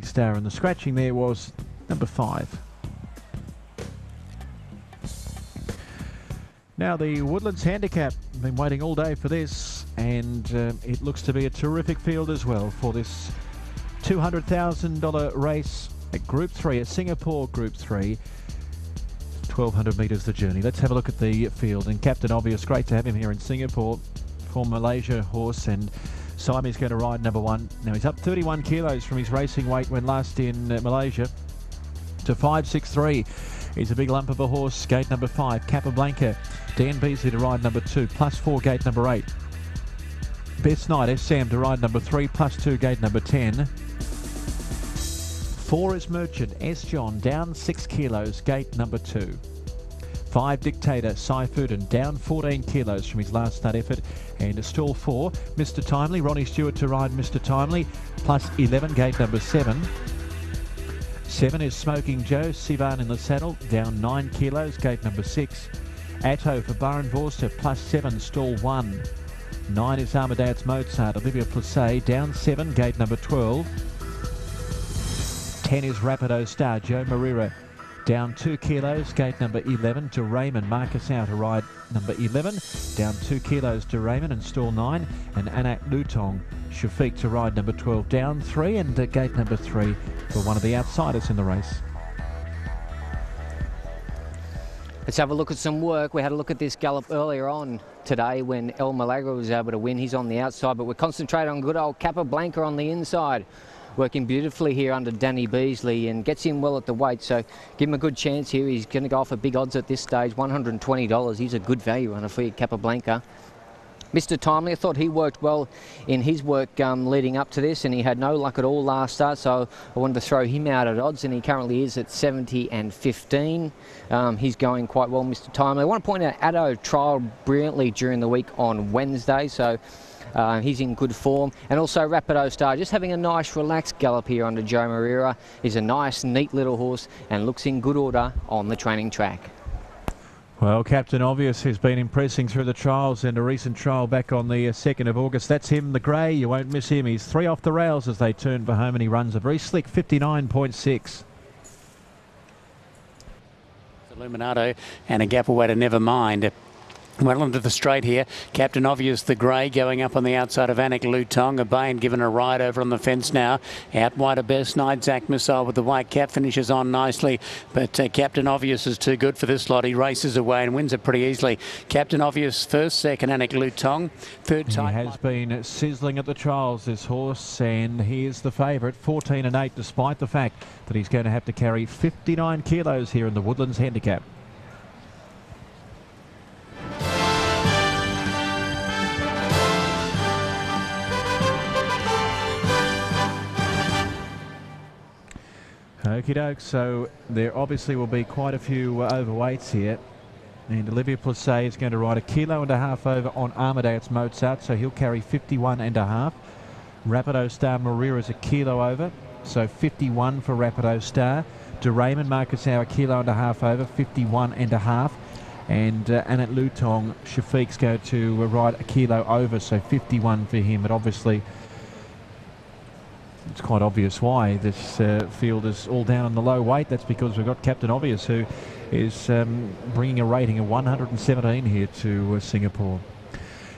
Star, and the scratching there was number 5. Now the Woodlands Handicap, been waiting all day for this, and it looks to be a terrific field as well for this $200,000 race at Group 3, at Singapore Group 3. 1,200 metres the journey. Let's have a look at the field. And Captain Obvious, great to have him here in Singapore. For Malaysia horse, and Simon's going to ride number 1. Now he's up 31 kilos from his racing weight when last in Malaysia to 563. He's a big lump of a horse. Gate number 5, Capablanca. Dan Beasley to ride number 2, +4 gate number 8. Best Night, S. Sam to ride number 3, +2 gate number 10. 4 is Merchant, S. John, down 6 kilos, gate number 2. 5 Dictator, Saifudan, down 14 kilos from his last start effort. And stall 4, Mr. Timely, Ronnie Stewart to ride Mr. Timely, +11, gate number 7. 7 is Smoking Joe, Sivan in the saddle, down 9 kilos, gate number 6. Atto for Baron Vorster, +7, stall 1. 9 is Amadeus Mozart, Olivia Plessé, down 7, gate number 12. 10 is Rapido Star, Joe Marira, down 2 kilos, gate number 11 to Raymond. Marcus out to ride number 11, down 2 kilos to Raymond and stall 9. And Anak Lutong, Shafiq to ride number 12, down 3, and gate number 3 for one of the outsiders in the race. Let's have a look at some work. We had a look at this gallop earlier on today when El Milagro was able to win. He's on the outside, but we're concentrating on good old Capablanca on the inside. Working beautifully here under Danny Beasley and gets in well at the weight, so give him a good chance here. He's going to go for big odds at this stage, $120. He's a good value runner for you, Capablanca. Mr. Timely, I thought he worked well in his work leading up to this, and he had no luck at all last start, so I wanted to throw him out at odds, and he currently is at 70 and 15. He's going quite well, Mr. Timely. I want to point out Addo trialled brilliantly during the week on Wednesday, so he's in good form. And also Rapido Star, just having a nice relaxed gallop here under Joe Marira. He's a nice, neat little horse and looks in good order on the training track. Well, Captain Obvious has been impressing through the trials, and a recent trial back on the 2nd of August. That's him, the grey. You won't miss him. He's 3 off the rails as they turn for home, and he runs a very slick 59.6. Illuminato and a gap away to Nevermind. Well into the straight here. Captain Obvious, the grey, going up on the outside of Anik Lutong. Obayan given a ride over on the fence now. Out wide of Best Night. Zach Missile with the white cap finishes on nicely. But Captain Obvious is too good for this lot. He races away and wins it pretty easily. Captain Obvious first, second Anik Lutong. Third time. He has been sizzling at the trials, this horse, and he is the favourite, 14 and 8, despite the fact that he's going to have to carry 59 kilos here in the Woodlands Handicap. Okie doke, so there obviously will be quite a few overweights here. And Olivia Plessé is going to ride 1.5 kilos over on Amadeus Mozart, so he'll carry 51.5. Rapido Star Marira is 1 kilo over, so 51 for Rapido Star. De Raymond Marcus Hour 1.5 kilos over, 51.5. And Annette Lutong, Shafiq's going to ride 1 kilo over, so 51 for him. But obviously, it's quite obvious why this field is all down on the low weight. That's because we've got Captain Obvious, who is bringing a rating of 117 here to Singapore.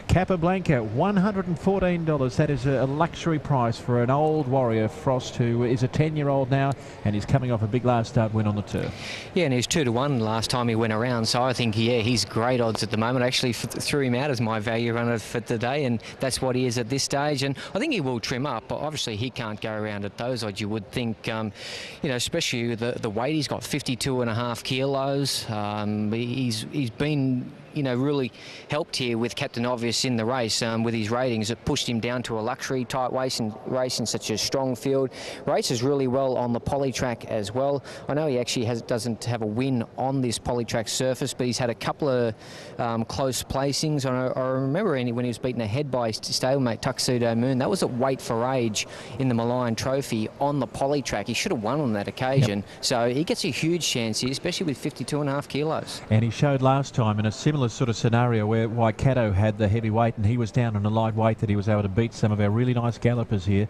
Capablanca, $114. That is a luxury price for an old warrior, Frost, who is a 10-year-old now, and he's coming off a big last start win on the turf. Yeah, and he's 2-1 last time he went around, so I think, yeah, he's great odds at the moment. I actually threw him out as my value runner for today, and that's what he is at this stage. And I think he will trim up, but obviously he can't go around at those odds. You would think, you know, especially the weight. He's got 52.5 kilos. He's been, you know, really helped here with Captain Obvious in the race with his ratings. It pushed him down to a luxury type race in such a strong field. Races really well on the poly track as well. I know he actually doesn't have a win on this poly track surface, but he's had a couple of close placings. I remember when he was beaten ahead by his stablemate Tuxedo Moon. That was at weight for age in the Malign Trophy on the poly track. He should have won on that occasion. Yep. So he gets a huge chance here, especially with 52.5 kilos. And he showed last time in a similar sort of scenario where Waikato had the heavy weight and he was down on a light weight, that he was able to beat some of our really nice gallopers here.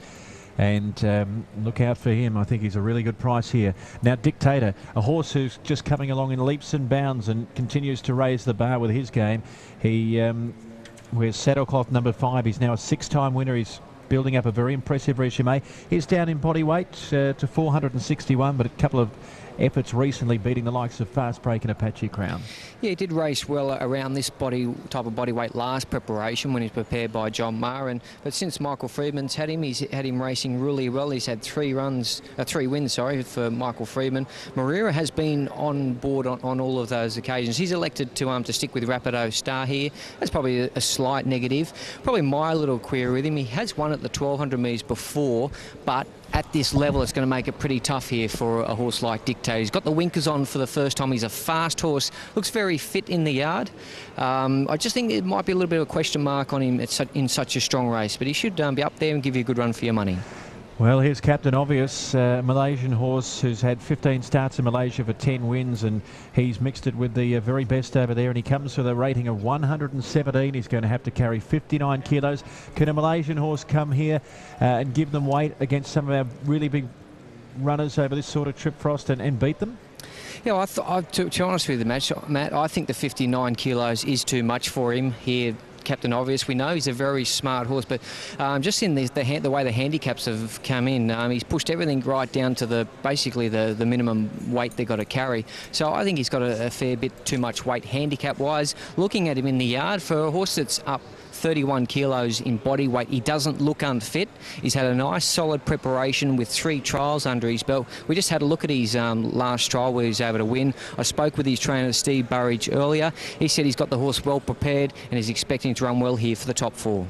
And look out for him. I think he's a really good price here. Now, Dictator, a horse who's just coming along in leaps and bounds and continues to raise the bar with his game. He wears saddlecloth number 5. He's now a 6-time winner. He's building up a very impressive resume. He's down in body weight to 461, but a couple of efforts recently beating the likes of Fast Break and Apache Crown. Yeah, he did race well around this type of body weight last preparation when he's prepared by John Maher. But since Michael Freedman's had him, he's had him racing really well. He's had 3 wins, for Michael Freedman. Moreira has been on board on all of those occasions. He's elected to stick with Rapido Star here. That's probably a slight negative. Probably my little query with him, he has won at the 1200 metres before, but at this level it's going to make it pretty tough here for a horse like Dictator. He's got the winkers on for the first time. He's a fast horse, looks very fit in the yard. I just think it might be a little bit of a question mark on him in such a strong race, but he should be up there and give you a good run for your money. Well, here's Captain Obvious, Malaysian horse who's had 15 starts in Malaysia for 10 wins, and he's mixed it with the very best over there, and he comes with a rating of 117. He's going to have to carry 59 kilos. Can a Malaysian horse come here and give them weight against some of our really big runners over this sort of trip, Frost, and beat them? Yeah, to be honest with you, Matt, I think the 59 kilos is too much for him here. Captain Obvious, we know he's a very smart horse, but just in the way the handicaps have come in, he's pushed everything right down to basically the minimum weight they've got to carry. So I think he's got a fair bit too much weight handicap-wise. Looking at him in the yard, for a horse that's up 31 kilos in body weight, he doesn't look unfit. He's had a nice solid preparation with 3 trials under his belt. We just had a look at his last trial where he was able to win. I spoke with his trainer Steve Burridge earlier. He said he's got the horse well prepared and is expecting to run well here for the top 4.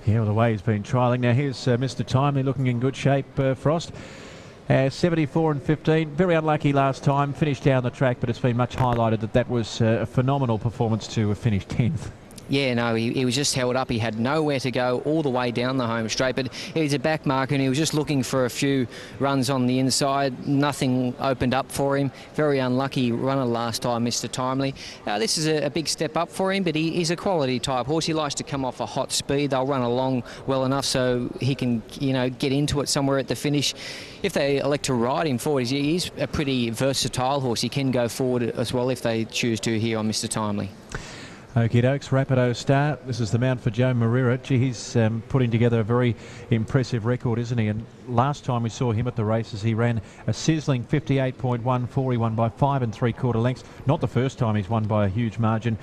Yeah, well, the way he's been trialling. Now here's Mr. Timely looking in good shape, Frost. 74 and 15, very unlucky last time, finished down the track, but it's been much highlighted that was a phenomenal performance to finish 10th. Yeah, no, he was just held up. He had nowhere to go all the way down the home straight, but he's a back marker and he was just looking for a few runs on the inside. Nothing opened up for him. Very unlucky runner last time, Mr. Timely. This is a big step up for him, but he's a quality type horse. He likes to come off a hot speed. They'll run along well enough so he can, get into it somewhere at the finish. If they elect to ride him forward, he's a pretty versatile horse. He can go forward as well if they choose to here on Mr. Timely. Okie dokes, Rapido Star. This is the mount for Joe Moreira. Gee, he's putting together a very impressive record, isn't he? And last time we saw him at the races, he ran a sizzling 58.14. He won by 5 3/4 lengths. Not the first time he's won by a huge margin.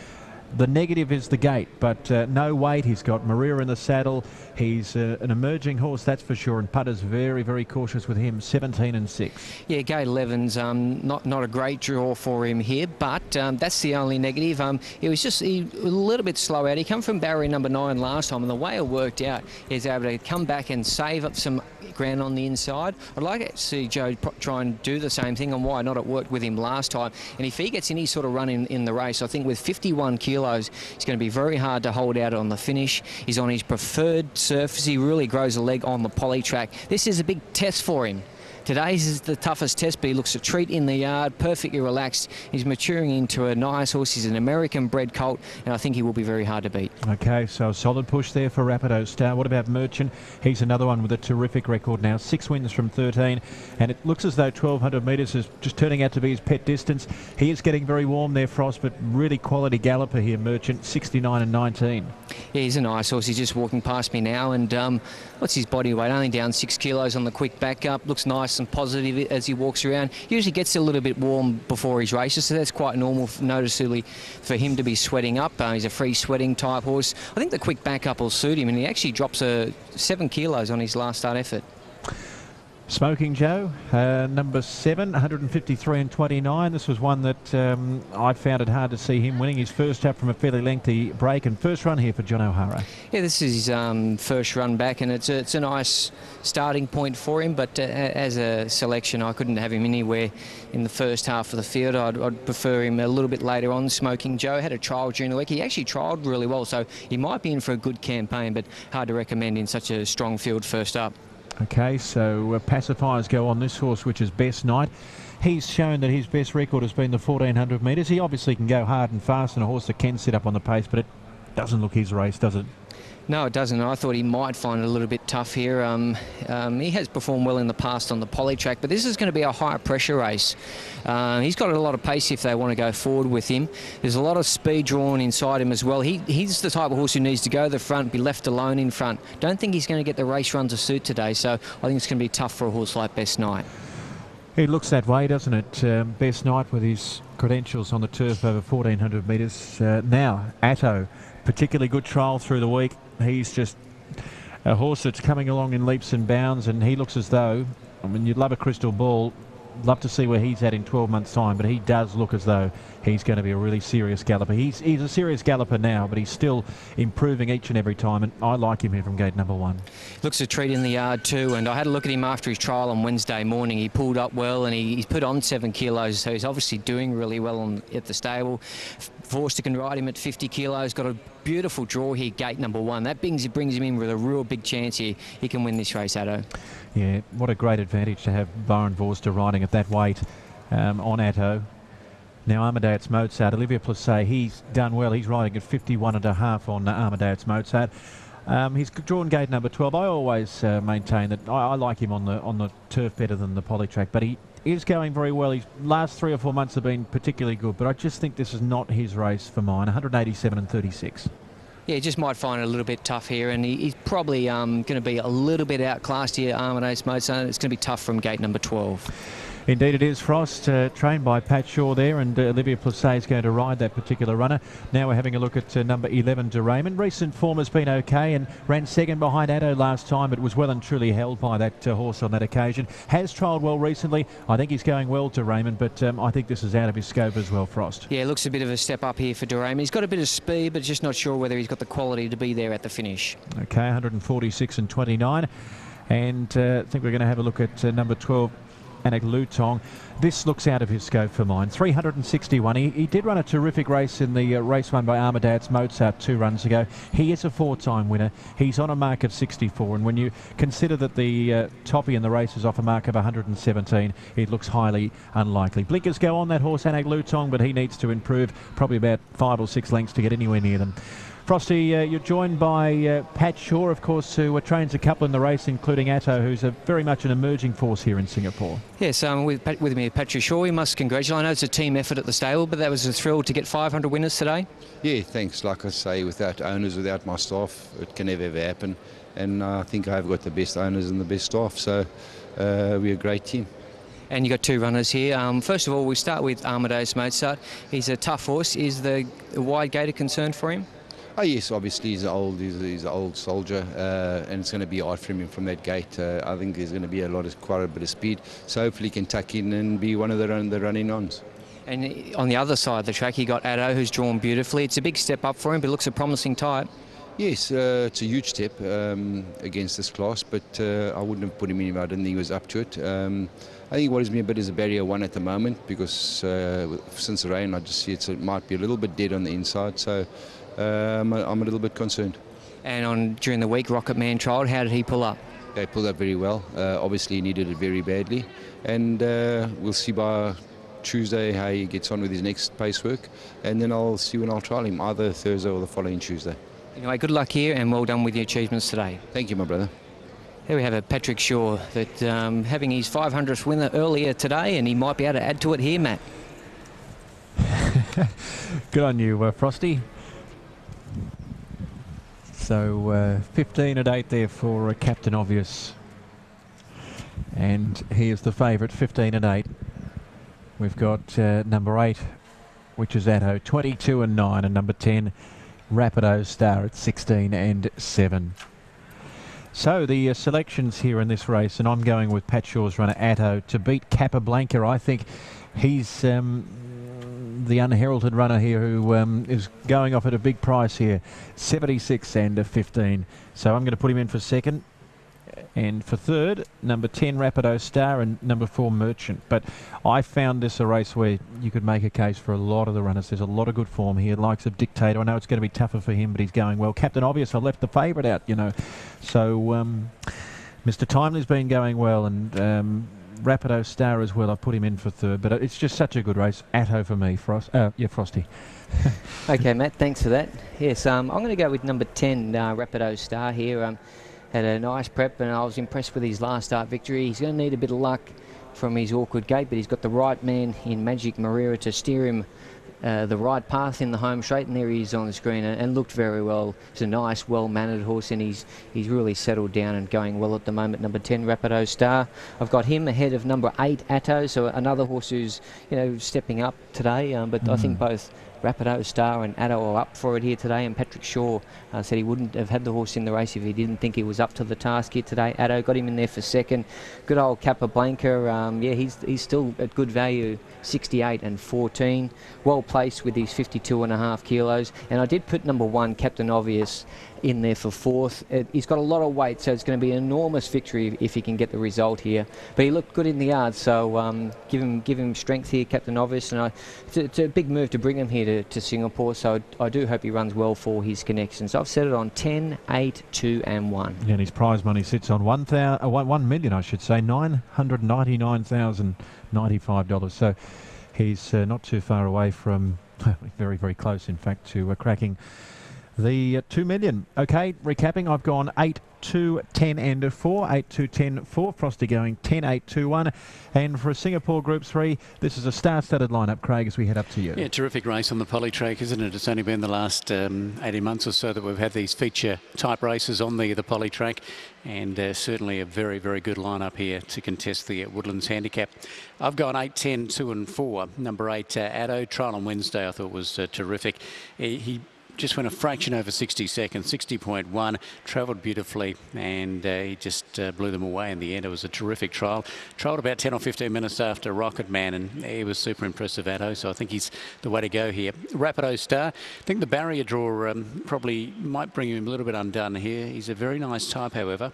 The negative is the gait, but no weight. He's got Moreira in the saddle. He's an emerging horse, that's for sure, and Putter's very, very cautious with him, 17 and 6. Yeah, gate 11's not a great draw for him here, but that's the only negative. He was just a little bit slow out. He came from barrier number 9 last time, and the way it worked out, he's able to come back and save up some ground on the inside. I'd like to see Joe try and do the same thing, and why not? It worked with him last time, and if he gets any sort of run in the race, I think with 51 kilos, it's going to be very hard to hold out on the finish. He's on his preferred surface. He really grows a leg on the poly track. This is a big test for him. Today's is the toughest test, but he looks a treat in the yard, perfectly relaxed. He's maturing into a nice horse. He's an American-bred colt, and I think he will be very hard to beat. Okay, so a solid push there for Rapido Star. What about Merchant? He's another one with a terrific record now. 6 wins from 13, and it looks as though 1,200 metres is just turning out to be his pet distance. He is getting very warm there, Frost, but really quality galloper here, Merchant, 69 and 19. Yeah, he's a nice horse. He's just walking past me now, and what's his body weight? Only down 6 kilos on the quick back up. Looks nice and positive as he walks around. Usually gets a little bit warm before his races, so that's quite normal, noticeably, for him to be sweating up. He's a free sweating type horse. I think the quick back up will suit him, and he actually drops 7 kilos on his last start effort. Smoking Joe, number 7, 153 and 29. This was one that I found it hard to see him winning. His first up from a fairly lengthy break, and first run here for John O'Hara. Yeah, this is his first run back, and it's a nice starting point for him, but as a selection, I couldn't have him anywhere in the first half of the field. I'd prefer him a little bit later on. Smoking Joe had a trial during the week. He actually trialled really well, so he might be in for a good campaign, but hard to recommend in such a strong field first up. Okay, so pacifiers go on this horse, which is Best Night. He's shown that his best record has been the 1,400 metres. He obviously can go hard and fast, and a horse that can sit up on the pace, but it doesn't look his race, does it? No, it doesn't. I thought he might find it a little bit tough here. He has performed well in the past on the poly track, but this is going to be a higher pressure race. He's got a lot of pace if they want to go forward with him. There's a lot of speed drawn inside him as well. He's the type of horse who needs to go to the front, be left alone in front. Don't think he's going to get the race run to suit today, so I think it's going to be tough for a horse like Best Night. It looks that way, doesn't it? Best Night with his credentials on the turf over 1,400 metres. Now, Atto, particularly good trial through the week. He's just a horse that's coming along in leaps and bounds, and he looks as though, I mean, you'd love a crystal ball, love to see where he's at in 12 months' time, but he does look as though he's going to be a really serious galloper. He's a serious galloper now, but he's still improving each and every time, and I like him here from gate number 1. Looks a treat in the yard too, and I had a look at him after his trial on Wednesday morning. He pulled up well, and he's put on 7 kilos, so he's obviously doing really well at the stable. Forster can ride him at 50 kilos, got a beautiful draw here, gate number 1. That brings him in with a real big chance here. He can win this race, Atto. Yeah, what a great advantage to have Byron Forster riding at that weight on Atto. Now Amadeus Mozart, Olivia Plesset, he's done well. He's riding at 51.5 on Amadeus Mozart. He's drawn gate number 12. I always maintain that I like him on the turf better than the poly track, but he is going very well. His last 3 or 4 months have been particularly good, but I just think this is not his race for mine. 187.36. Yeah, he just might find it a little bit tough here, and he's probably going to be a little bit outclassed here, Amadeus Mozart. It's going to be tough from gate number 12. Indeed it is, Frost, trained by Pat Shaw there, and Olivia Plesset is going to ride that particular runner. Now we're having a look at number 11, De Raymond. Recent form has been okay and ran second behind Atto last time, but was well and truly held by that horse on that occasion. Has trialled well recently. I think he's going well, De Raymond, but I think this is out of his scope as well, Frost. Yeah, looks a bit of a step up here for De Raymond. He's got a bit of speed, but just not sure whether he's got the quality to be there at the finish. Okay, 146.29. And I think we're going to have a look at number 12, Anik Lutong. This looks out of his scope for mine. 361. He did run a terrific race in the race won by Amadeus Mozart 2 runs ago. He is a 4-time winner. He's on a mark of 64, and when you consider that the toppy in the race is off a mark of 117, it looks highly unlikely. Blinkers go on that horse, Anik Lutong, but he needs to improve probably about 5 or 6 lengths to get anywhere near them. Frosty, you're joined by Pat Shaw, of course, who trains a couple in the race, including Atto, who's very much an emerging force here in Singapore. Yes, with me, Patrick Shaw. We must congratulate. I know it's a team effort at the stable, but that was a thrill to get 500 winners today. Yeah, thanks. Like I say, without owners, without my staff, it can never ever happen. And I think I've got the best owners and the best staff, so we're a great team. And you've got 2 runners here. First of all, we start with Amadeus Mozart. He's a tough horse. Is the wide gate a concern for him? Oh yes, obviously he's an old soldier, and it's going to be hard for him from that gate. I think there's going to be quite a bit of speed, so hopefully he can tuck in and be one of the running ons. And on the other side of the track, you got Atto, who's drawn beautifully. It's a big step up for him, but looks a promising type. Yes, it's a huge step against this class, but I wouldn't have put him in if I didn't think he was up to it. I think what is me a bit is a barrier 1 at the moment, because since the rain, I just see it might be a little bit dead on the inside, so I'm a little bit concerned. And during the week, Rocket Man trialled. How did he pull up? They pulled up very well. Obviously, he needed it very badly, and we'll see by Tuesday how he gets on with his next pace work, and then I'll see when I'll trial him, either Thursday or the following Tuesday. Anyway, good luck here, and well done with your achievements today. Thank you, my brother. There we have it, Patrick Shaw, that having his 500th winner earlier today, and he might be able to add to it here, Matt. Good on you, Frosty. So 15.8 there for Captain Obvious, and here's the favourite, 15.8. We've got number 8, which is Atto, 22.9, and number 10, Rapido Star at 16.7. So the selections here in this race, and I'm going with Pat Shaw's runner Atto to beat Capablanca. I think he's the unheralded runner here who is going off at a big price here, 76 and 15. So I'm going to put him in for second. And for third, number 10, Rapido Star, and number 4, Merchant. But I found this a race where you could make a case for a lot of the runners. There's a lot of good form here, likes of Dictator. I know it's going to be tougher for him, but he's going well. Captain Obvious, I left the favourite out, you know. So Mr. Timely's been going well, and Rapido Star as well. I put him in for third, but it's just such a good race. Atto for me, Frosty. Okay, Matt, thanks for that. Yes, I'm going to go with number 10, Rapido Star here. Had a nice prep, and I was impressed with his last start victory. He's going to need a bit of luck from his awkward gate, but he's got the right man in Magic Maria to steer him the right path in the home straight, and there he is on the screen, and looked very well. He's a nice, well-mannered horse, and he's really settled down and going well at the moment. Number 10, Rapido Star. I've got him ahead of number 8, Atto, so another horse who's stepping up today. But I think both Rapido Star and Atto are up for it here today, and Patrick Shaw said he wouldn't have had the horse in the race if he didn't think he was up to the task here today. Atto got him in there for second. Good old Capablanca, he's still at good value, 68 and 14. Well placed with his 52.5 kilos. And I did put number 1, Captain Obvious, in there for fourth. He's got a lot of weight, so it's going to be an enormous victory if he can get the result here. But he looked good in the yard, so give him strength here, Captain Obvious. And it's a big move to bring him here to Singapore, so I do hope he runs well for his connections. I've set it on 10, 8, 2 and 1. Yeah, and his prize money sits on $1 million, I should say, $999,095. So he's not too far away from, very, very close, in fact, to cracking the 2 million. Okay, recapping, I've gone 8, 2, 10 and 4. 8, 2, 10, 4. Frosty going 10, 8, 2, 1. And for a Singapore Group 3, this is a star-studded lineup, Craig, as we head up to you. Yeah, terrific race on the poly track, isn't it? It's only been the last 18 months or so that we've had these feature-type races on the poly track, and certainly a very, very good lineup here to contest the Woodlands Handicap. I've gone 8, 10, 2 and 4. Number 8, Atto, trial on Wednesday, I thought was terrific. He just went a fraction over 60 seconds, 60.1, travelled beautifully, and he just blew them away in the end. It was a terrific trial. Trialled about 10 or 15 minutes after Rocket Man, and he was super impressive, Atto, so I think he's the way to go here. Rapido Star, I think the barrier draw probably might bring him a little bit undone here. He's a very nice type, however.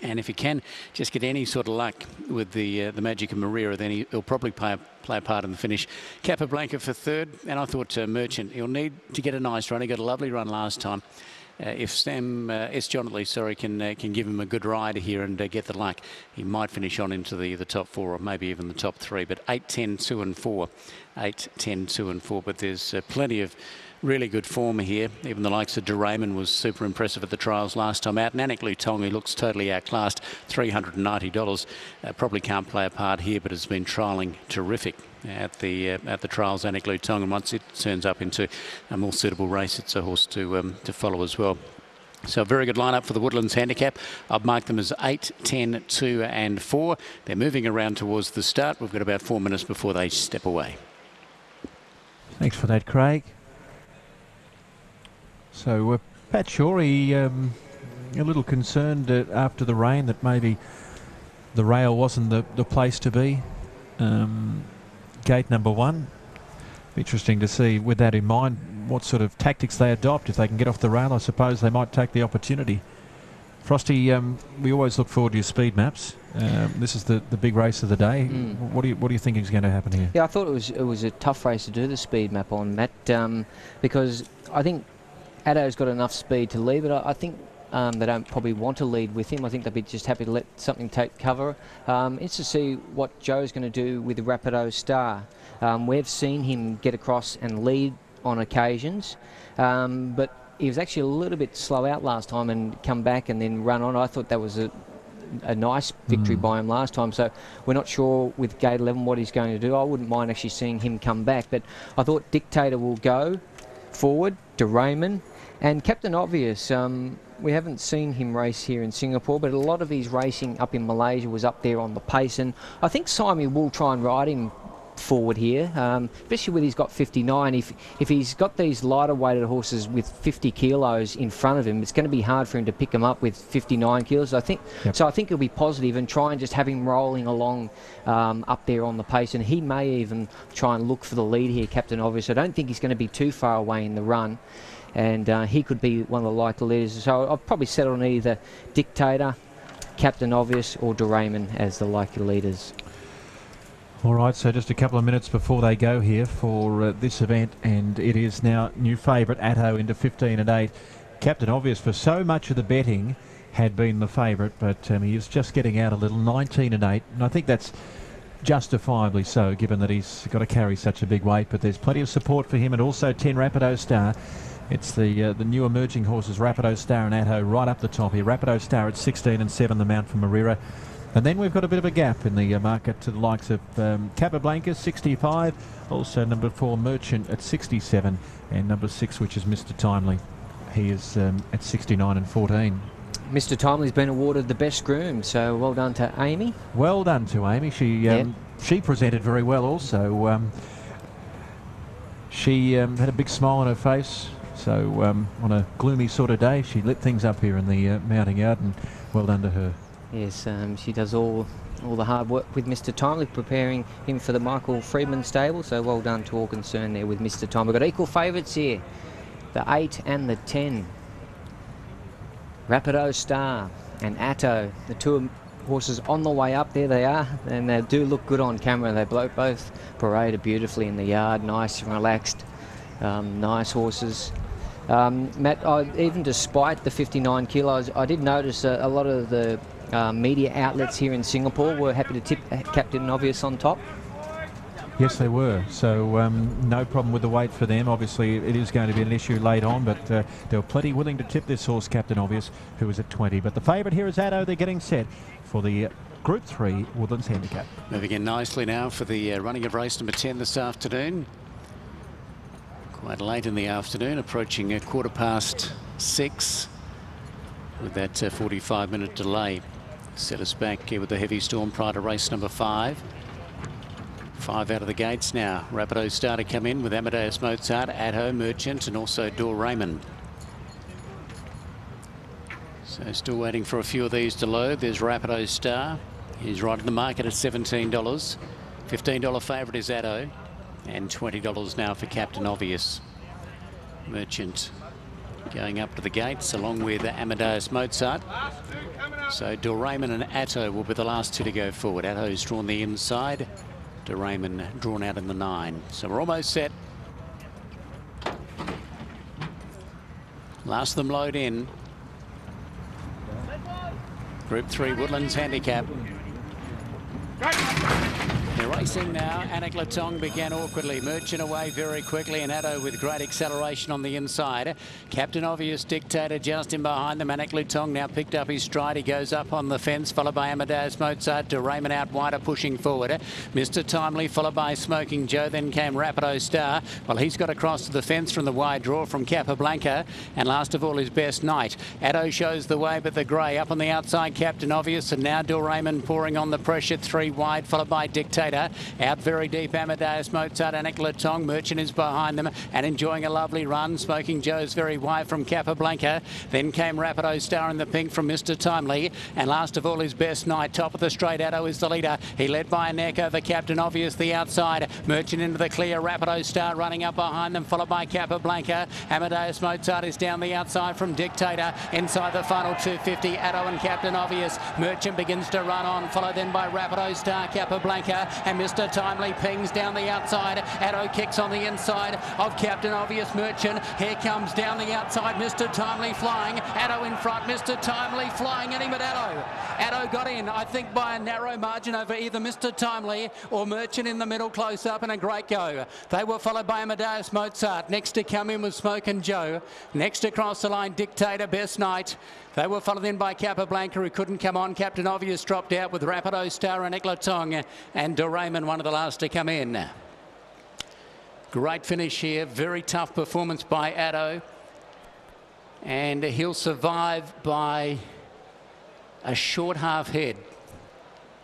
And if he can just get any sort of luck with the Magic of Maria, then he'll probably play a part in the finish. Capablanca for third, and I thought Merchant, he'll need to get a nice run. He got a lovely run last time. If Sam John can give him a good ride here and get the luck, he might finish on into the top 4 or maybe even the top 3. But 8, 10, 2 and 4. 8, 10, 2 and 4. But there's plenty of really good form here. Even the likes of De Raymond was super impressive at the trials last time out. Nanak Lutong, who looks totally outclassed, $390. Probably can't play a part here, but has been trialling terrific at the trials, Nanak Lutong, and once it turns up into a more suitable race, it's a horse to follow as well. So a very good lineup for the Woodlands Handicap. I've marked them as 8, 10, 2 and 4. They're moving around towards the start. We've got about 4 minutes before they step away. Thanks for that, Craig. So Pat Shorey, a little concerned after the rain that maybe the rail wasn't the place to be. Gate number 1. Interesting to see, with that in mind, what sort of tactics they adopt. If they can get off the rail, I suppose they might take the opportunity. Frosty, we always look forward to your speed maps. This is the big race of the day. What do you think is going to happen here? Yeah, I thought it was a tough race to do the speed map on, Matt, because I think Atto's got enough speed to lead, but I think they don't probably want to lead with him. I think they'll be just happy to let something take cover. It's to see what Joe's going to do with the Rapido Star. We've seen him get across and lead on occasions, but he was actually a little bit slow out last time and come back and then run on. I thought that was a nice victory by him last time, so we're not sure with gate 11 what he's going to do. I wouldn't mind actually seeing him come back, but I thought Dictator will go forward, De Raymond, and Captain Obvious. We haven't seen him race here in Singapore, but a lot of his racing up in Malaysia was up there on the pace, and I think Simon will try and ride him forward here, especially with he's got 59. If he's got these lighter weighted horses with 50 kilos in front of him, it's going to be hard for him to pick them up with 59 kilos. I think so. I think he'll be positive and try and just have him rolling along up there on the pace, and he may even try and look for the lead here, Captain Obvious. I don't think he's going to be too far away in the run, and he could be one of the likely leaders. So I'll probably settle on either Dictator, Captain Obvious or De Raymond as the likely leaders. All right, so just a couple of minutes before they go here for this event, and it is now new favourite Atto into 15 and 8. Captain Obvious, for so much of the betting, had been the favourite, but he is just getting out a little, 19 and 8, and I think that's justifiably so, given that he's got to carry such a big weight. But there's plenty of support for him, and also 10 Rapido Star. It's the new emerging horses, Rapido Star and Atto, right up the top here. Rapido Star at 16 and 7, the mount from Marira. And then we've got a bit of a gap in the market to the likes of Capablanca, 65. Also number 4, Merchant, at 67. And number 6, which is Mr. Timely. He is at 69 and 14. Mr. Timely's been awarded the best groom, so well done to Amy. Well done to Amy. She presented very well also. She had a big smile on her face. So on a gloomy sort of day, she lit things up here in the mounting yard, and well done to her. Yes, she does all the hard work with Mr. Timely, preparing him for the Michael Freedman stable. So well done to all concerned there with Mr. Timely. We've got equal favourites here, the 8 and the 10. Rapido Star and Atto, the two horses on the way up. There they are, and they do look good on camera. They both paraded beautifully in the yard, nice and relaxed, nice horses. Matt, even despite the 59 kilos, I did notice a lot of the media outlets here in Singapore were happy to tip Captain Obvious on top. Yes, they were. So no problem with the weight for them. Obviously, it is going to be an issue late on, but they were plenty willing to tip this horse, Captain Obvious, who was at 20. But the favourite here is Atto. They're getting set for the Group 3 Woodlands Handicap. Moving in nicely now for the running of race number 10 this afternoon. Quite late in the afternoon, approaching a 6:15 with that 45-minute delay. Set us back here with the heavy storm prior to race number 5. 5 out of the gates now. Rapido Star to come in with Amadeus Mozart, Atto, Merchant, and also Dor Raymond. So still waiting for a few of these to load. There's Rapido Star. He's right in the market at $17. $15 favourite is Atto, and $20 now for Captain Obvious. Merchant going up to the gates along with Amadeus Mozart. So Dor Raymond and Atto will be the last two to go forward. Atto's drawn the inside. Dor Raymond drawn out in the 9. So we're almost set. Last of them load in. Group 3 Woodlands Handicap. They're racing now. Anik Latong began awkwardly. Merchant away very quickly, and Atto with great acceleration on the inside. Captain Obvious Dictator just in behind them. Anik Latong now picked up his stride. He goes up on the fence, followed by Amadeus Mozart. Dor Raymond out wider, pushing forward. Mr. Timely, followed by Smoking Joe. Then came Rapido Star. Well, he's got across to the fence from the wide draw from Capablanca. And last of all, his Best Night. Atto shows the way, but the grey up on the outside, Captain Obvious. And now Dor Raymond pouring on the pressure, 3 wide, followed by Dictator. Out very deep, Amadeus Mozart, Anik Latong. Merchant is behind them and enjoying a lovely run. Smoking Joe's very wide from Capablanca. Then came Rapido Star in the pink from Mr. Timely. And last of all, his Best Night. Top of the straight, Atto is the leader. He led by a neck over Captain Obvious, the outside. Merchant into the clear. Rapido Star running up behind them, followed by Capablanca. Amadeus Mozart is down the outside from Dictator. Inside the final 250, Atto and Captain Obvious. Merchant begins to run on, followed then by Rapido Star, Capablanca, and Mr. Timely pings down the outside. Atto kicks on the inside of Captain Obvious. Merchant here comes down the outside. Mr. Timely flying. Atto in front. Mr. Timely flying at him at Atto. Atto got in, I think, by a narrow margin over either Mr. Timely or Merchant in the middle, close up, and a great go. They were followed by Amadeus Mozart. Next to come in was Smoking Joe. Next across the line, Dictator, Best Night. They were followed in by Capablanca, who couldn't come on. Captain Obvious dropped out with Rapido Star and Anik Latong, and Dor Raymond, one of the last to come in. Great finish here. Very tough performance by Atto. And he'll survive by a short half head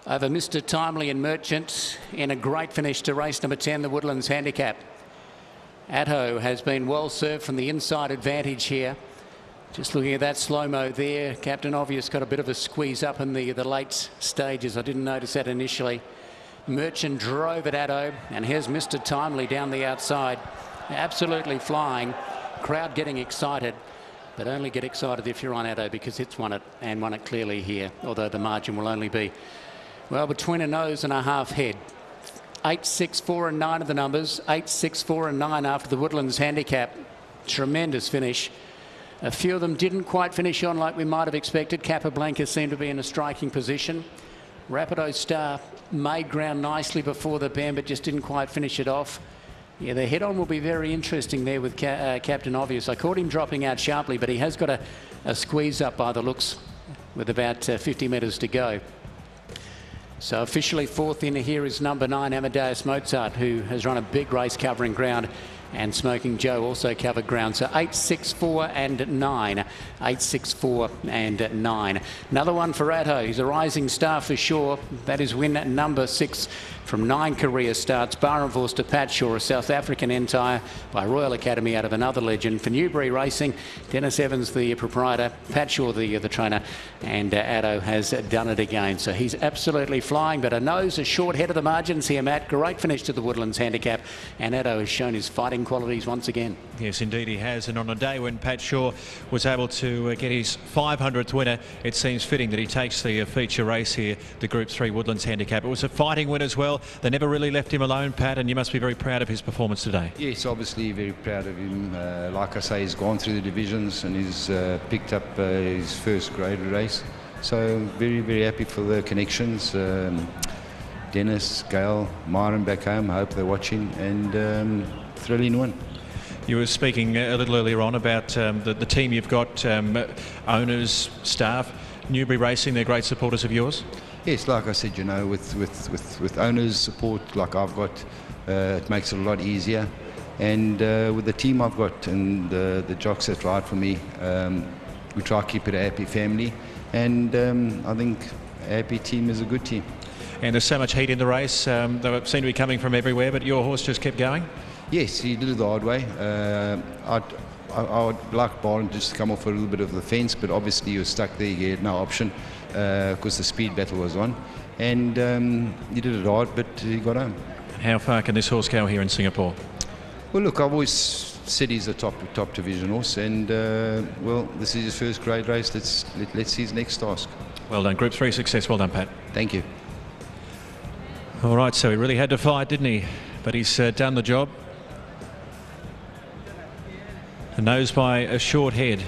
over Mr. Timely and Merchant in a great finish to race number 10, the Woodlands Handicap. Atto has been well served from the inside advantage here. Just looking at that slow-mo there, Captain Obvious got a bit of a squeeze up in the late stages. I didn't notice that initially. Merchant drove at Atto, and here's Mr. Timely down the outside. Absolutely flying. Crowd getting excited, but only get excited if you're on Atto, because it's won it, and won it clearly here, although the margin will only be, well, between a nose and a half head. 8, 6, 4 and 9 are the numbers. 8, 6, 4 and 9 after the Woodlands Handicap. Tremendous finish. A few of them didn't quite finish on like we might have expected. Capablanca seemed to be in a striking position. Rapido Star made ground nicely before the bend, but just didn't quite finish it off. Yeah, the head-on will be very interesting there with Captain Obvious. I caught him dropping out sharply, but he has got a squeeze up by the looks with about 50 metres to go. So officially fourth in here is number 9, Amadeus Mozart, who has run a big race covering ground, and Smoking Joe also covered ground. So 8, 6, 4 and 9. 8, 6, 4 and 9. Another one for Atto. He's a rising star for sure. That is win number 6 from 9 career starts. Barrenvorst to Pat Shaw, a South African entire by Royal Academy out of another legend. For Newbury Racing, Dennis Evans, the proprietor, Pat Shaw, the trainer, and Atto has done it again. So he's absolutely flying, but a nose, a short head of the margins here, Matt. Great finish to the Woodlands handicap, and Atto has shown his fighting qualities once again. Yes, indeed he has. And on a day when Pat Shaw was able to get his 500th winner, it seems fitting that he takes the feature race here, the Group 3 Woodlands handicap. It was a fighting win as well. They never really left him alone, Pat, and you must be very proud of his performance today. Yes, obviously very proud of him. Like I say, he's gone through the divisions and he's picked up his first grade race. So very, very happy for the connections. Dennis, Gail, Myron back home, I hope they're watching, and thrilling one. You were speaking a little earlier on about the team you've got, owners, staff, Newbury Racing, they're great supporters of yours? Yes, like I said, you know, with owners' support like I've got, it makes it a lot easier. And with the team I've got and the jocks that ride for me, we try to keep it a happy family. And I think a happy team is a good team. And there's so much heat in the race. They seem to be coming from everywhere, but your horse just kept going? Yes, he did it the hard way. I would like Barn just to come off a little bit of the fence, but obviously he was stuck there. He had no option because the speed battle was on. And he did it hard, but he got home. How far can this horse go here in Singapore? Well, look, I've always said he's a top division horse, and well, this is his first grade race. Let's see his next task. Well done, Group 3 success. Well done, Pat. Thank you. All right, so he really had to fight, didn't he? But he's done the job. A nose by a short head.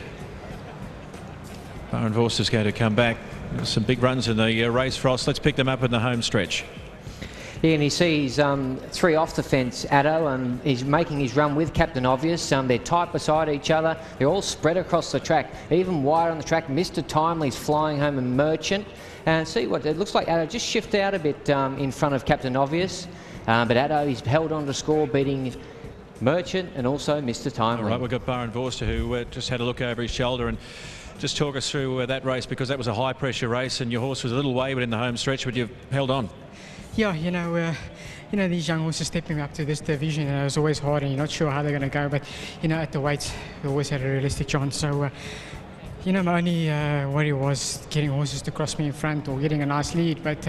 Barrenvorst is going to come back. There's some big runs in the race, Frost. Let's pick them up in the home stretch. Yeah, and he sees 3 off the fence, Atto, and he's making his run with Captain Obvious. They're tight beside each other. They're all spread across the track, even wider on the track. Mr. Timely's flying home, and Merchant. And see what it looks like. Atto just shifted out a bit in front of Captain Obvious, but Atto, he's held on to score, beating Merchant and also Mr. Timely. All right, we've got Barrenvorst who just had a look over his shoulder, and just talk us through that race, because that was a high pressure race and your horse was a little wayward in the home stretch, but you've held on. Yeah, you know, these young horses stepping up to this division, it was always hard, and you're not sure how they're going to go. But you know, at the weights, we always had a realistic chance. So, you know, my only worry was getting horses to cross me in front or getting a nice lead. But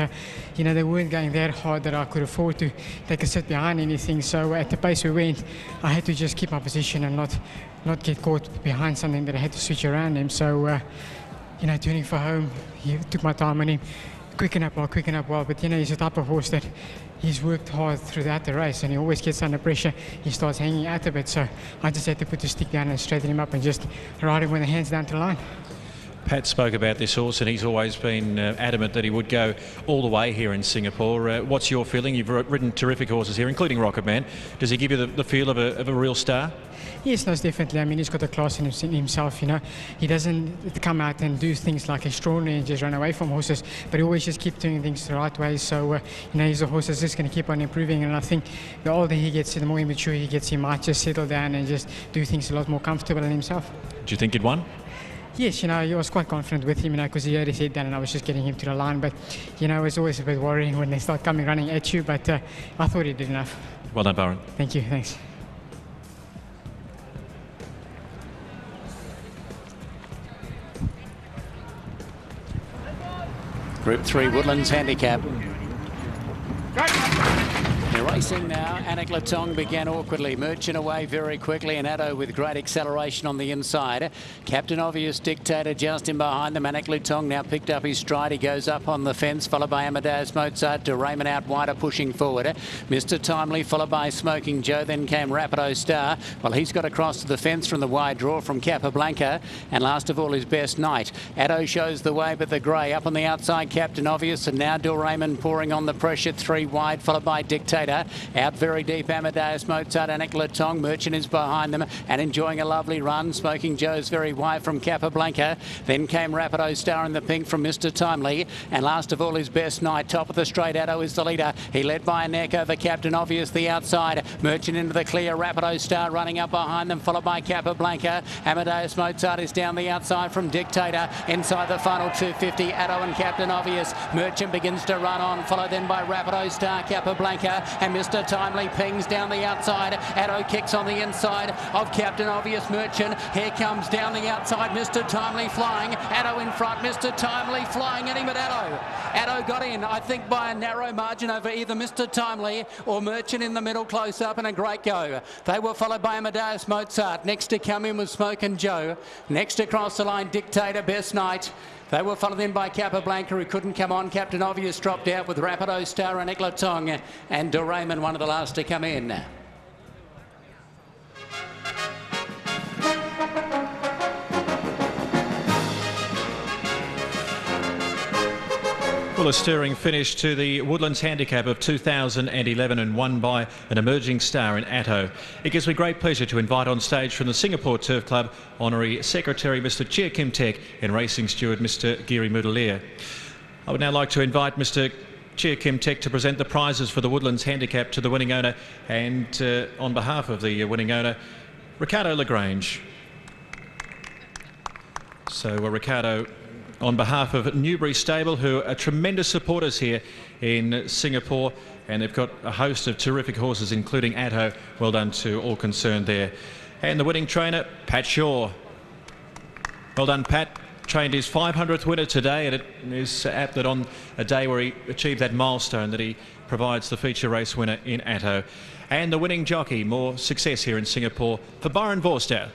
you know, they weren't going that hard that I could afford to take a sit behind anything. So at the pace we went, I had to just keep my position and not get caught behind something that I had to switch around him. So, you know, turning for home, he took my time on him. Quicken up well, but you know, he's the type of horse that he's worked hard throughout the race, and he always gets under pressure. He starts hanging out a bit, so I just had to put the stick down and straighten him up and just ride him with the hands down to the line. Pat spoke about this horse, and he's always been adamant that he would go all the way here in Singapore. What's your feeling? You've ridden terrific horses here, including Rocket Man. Does he give you the feel of a real star? Yes, most definitely. I mean, he's got a class in himself, you know. He doesn't come out and do things like extraordinary and just run away from horses, but he always just keeps doing things the right way. So, you know, he's a horse that's just going to keep on improving, and I think the older he gets, the more immature he gets, he might just settle down and just do things a lot more comfortable in himself. Do you think he'd won? Yes, you know, I was quite confident with him, you know, because he had his head down and I was just getting him to the line. But, you know, it's always a bit worrying when they start running at you, but I thought he did enough. Well done, Barren. Thank you, thanks. Group 3 Woodlands handicap. They're racing now. Anik Latong began awkwardly. Merchant away very quickly, and Addo with great acceleration on the inside. Captain Obvious Dictator just in behind them. Anik Latong now picked up his stride. He goes up on the fence, followed by Amadeus Mozart. De Raymond out wider, pushing forward. Mr. Timely, followed by Smoking Joe. Then came Rapido Star. Well, he's got across to the fence from the wide draw from Capablanca. And last of all, his Best Night. Addo shows the way, but the grey up on the outside, Captain Obvious. And now De Raymond pouring on the pressure, 3 wide, followed by Dictator. Out very deep, Amadeus Mozart. Anik Latong. Merchant is behind them and enjoying a lovely run. Smoking Joe's very wide from Capablanca. Then came Rapido Star in the pink from Mr. Timely. And last of all, his Best Night. Top of the straight, Addo is the leader. He led by a neck over Captain Obvious, the outside. Merchant into the clear. Rapido Star running up behind them, followed by Capablanca. Amadeus Mozart is down the outside from Dictator. Inside the final 250, Addo and Captain Obvious. Merchant begins to run on, followed then by Rapido Star, Capablanca, and Mr. Timely pings down the outside. Addo kicks on the inside of Captain Obvious. Merchant, here comes down the outside, Mr. Timely flying. Addo in front, Mr. Timely flying at him, but Addo got in, I think, by a narrow margin over either Mr. Timely or Merchant in the middle, close up, and a great go. They were followed by Amadeus Mozart. Next to come in was Smoking Joe. Next across the line, Dictator, Best Night. They were followed in by Capablanca, who couldn't come on. Captain Obvious dropped out with Rapido Star and Anik Latong, and De Raymond, one of the last to come in. Well, a stirring finish to the Woodlands Handicap of 2011 and won by an emerging star in Atto. It gives me great pleasure to invite on stage from the Singapore Turf Club Honorary Secretary Mr. Chia Kim Tek and Racing Steward Mr. Giri Mudalier. I would now like to invite Mr. Chia Kim Tek to present the prizes for the Woodlands Handicap to the winning owner, and on behalf of the winning owner, Ricardo Lagrange. So Ricardo, on behalf of Newbury Stable, who are tremendous supporters here in Singapore, and they've got a host of terrific horses, including Atto. Well done to all concerned there. And the winning trainer, Pat Shaw. Well done, Pat. Trained his 500th winner today, and it is apt that on a day where he achieved that milestone that he provides the feature race winner in Atto. And the winning jockey, more success here in Singapore for Byron Vorster.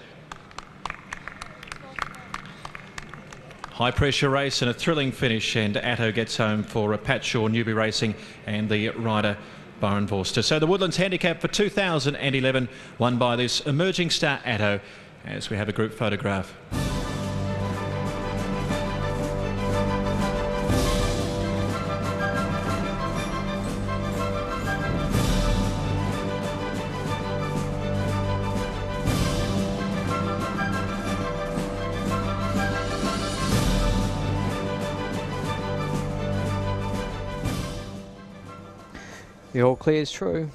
High pressure race and a thrilling finish, and Atto gets home for Pat Shaw, Newbury Racing, and the rider Byron Vorster. So the Woodlands Handicap for 2011 won by this emerging star Atto, as we have a group photograph. The all clear is true.